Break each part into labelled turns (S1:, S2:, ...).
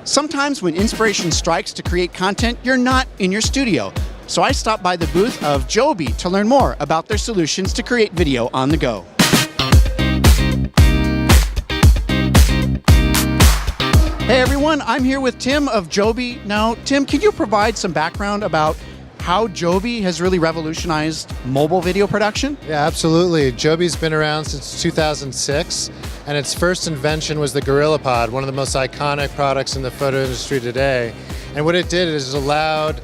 S1: Sometimes when inspiration strikes to create content, you're not in your studio. So I stopped by the booth of Joby to learn more about their solutions to create video on the go. Hey everyone, I'm here with Tim of Joby. Now, Tim, can you provide some background about how Joby has really revolutionized mobile video production?
S2: Yeah, absolutely. Joby's been around since 2006, and its first invention was the GorillaPod, one of the most iconic products in the photo industry today. And what it did is allowed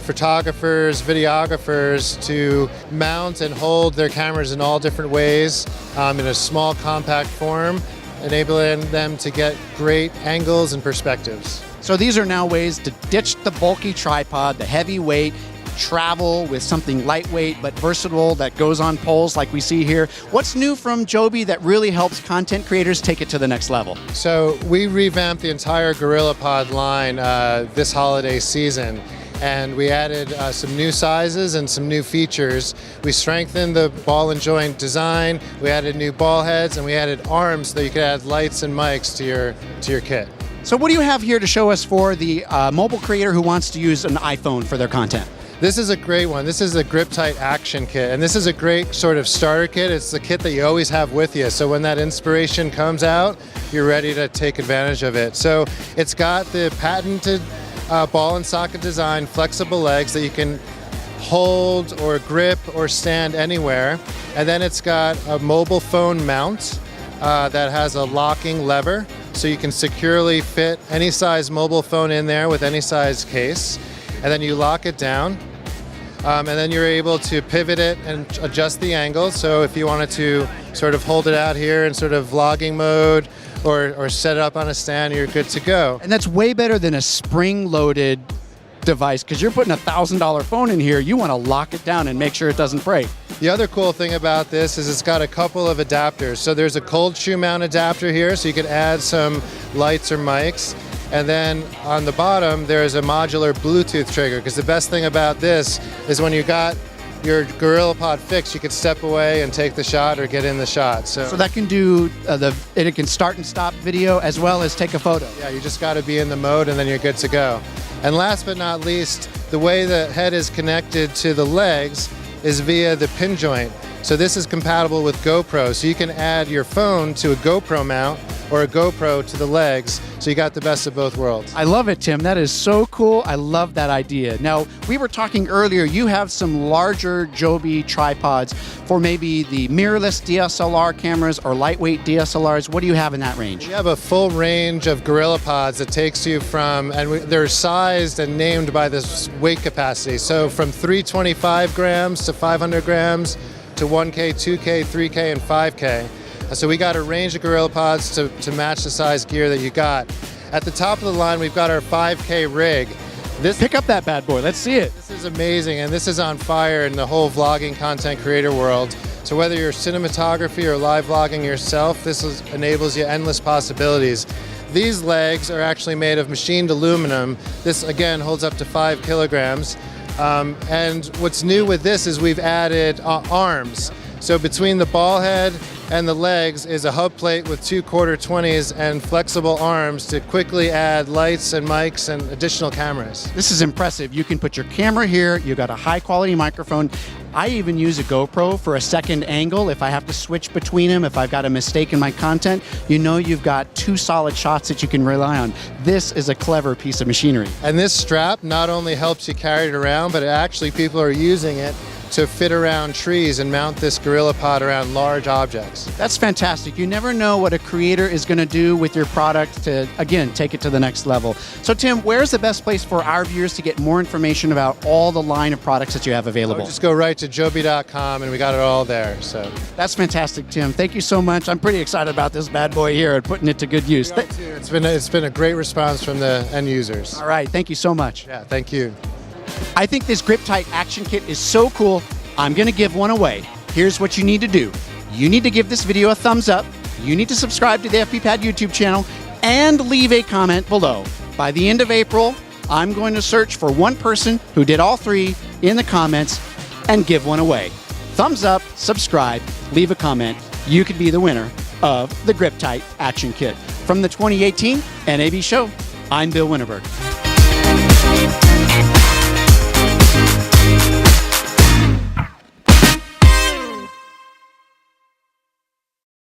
S2: photographers, videographers to mount and hold their cameras in all different ways in a small, compact form, enabling them to get great angles and perspectives.
S1: So these are now ways to ditch the bulky tripod, the heavy weight, travel with something lightweight but versatile that goes on poles like we see here. What's new from Joby that really helps content creators take it to the next level?
S2: So we revamped the entire GorillaPod line this holiday season, and we added some new sizes and some new features. We strengthened the ball and joint design, we added new ball heads, and we added arms so that you could add lights and mics to your kit.
S1: So what do you have here to show us for the mobile creator who wants to use an iPhone for their content?
S2: This is a great one. This is the Griptight Action Kit, and this is a great sort of starter kit. It's the kit that you always have with you, so when that inspiration comes out, you're ready to take advantage of it. So it's got the patented ball and socket design, flexible legs that you can hold or grip or stand anywhere, and then it's got a mobile phone mount that has a locking lever, so you can securely fit any size mobile phone in there with any size case, and then you lock it down. And then you're able to pivot it and adjust the angle. So if you wanted to sort of hold it out here in sort of vlogging mode or set it up on a stand, you're good to go.
S1: And that's way better than a spring-loaded device, because you're putting a $1,000 phone in here. You want to lock it down and make sure it doesn't break.
S2: The other cool thing about this is it's got a couple of adapters. So there's a cold shoe mount adapter here, so you can add some lights or mics. And then on the bottom, there's a modular Bluetooth trigger, because the best thing about this is when you got your GorillaPod fixed, you could step away and take the shot or get in the shot. So
S1: that can do, it can start and stop video as well as take a photo.
S2: Yeah, you just got to be in the mode and then you're good to go. And last but not least, the way the head is connected to the legs is via the pin joint. So this is compatible with GoPro, so you can add your phone to a GoPro mount or a GoPro to the legs, so you got the best of both worlds.
S1: I love it, Tim. That is so cool. I love that idea. Now, we were talking earlier, you have some larger Joby tripods for maybe the mirrorless DSLR cameras or lightweight DSLRs. What do you have in that range?
S2: We have a full range of GorillaPods that takes you from, and they're sized and named by this weight capacity, so from 325 grams to 500 grams, to 1K, 2K, 3K, and 5K. So we got a range of GorillaPods to match the size gear that you got. At the top of the line, we've got our 5K rig.
S1: Pick up that bad boy, let's see it.
S2: This is amazing, and this is on fire in the whole vlogging content creator world. So whether you're cinematography or live vlogging yourself, enables you endless possibilities. These legs are actually made of machined aluminum. This, again, holds up to 5 kilograms. And what's new with this is we've added arms. So between the ball head and the legs is a hub plate with 2 quarter-20s and flexible arms to quickly add lights and mics and additional cameras.
S1: This is impressive. You can put your camera here, you've got a high-quality microphone. I even use a GoPro for a second angle if I have to switch between them, if I've got a mistake in my content. You know you've got 2 solid shots that you can rely on. This is a clever piece of machinery.
S2: And this strap not only helps you carry it around, but actually people are using it to fit around trees and mount this GorillaPod around large objects.
S1: That's fantastic. You never know what a creator is going to do with your product to, again, take it to the next level. So Tim, where's the best place for our viewers to get more information about all the line of products that you have available?
S2: Just go right to joby.com and we got it all there. So
S1: that's fantastic, Tim. Thank you so much. I'm pretty excited about this bad boy here and putting it to good use.
S2: It's been a great response from the end users.
S1: All right, thank you so much.
S2: Yeah, thank you.
S1: I think this Griptight Action Kit is so cool, I'm going to give one away. Here's what you need to do. You need to give this video a thumbs up, you need to subscribe to the FPPad YouTube channel, and leave a comment below. By the end of April, I'm going to search for one person who did all 3 in the comments and give one away. Thumbs up, subscribe, leave a comment. You could be the winner of the Griptight Action Kit. From the 2018 NAB Show, I'm Bill Winterberg.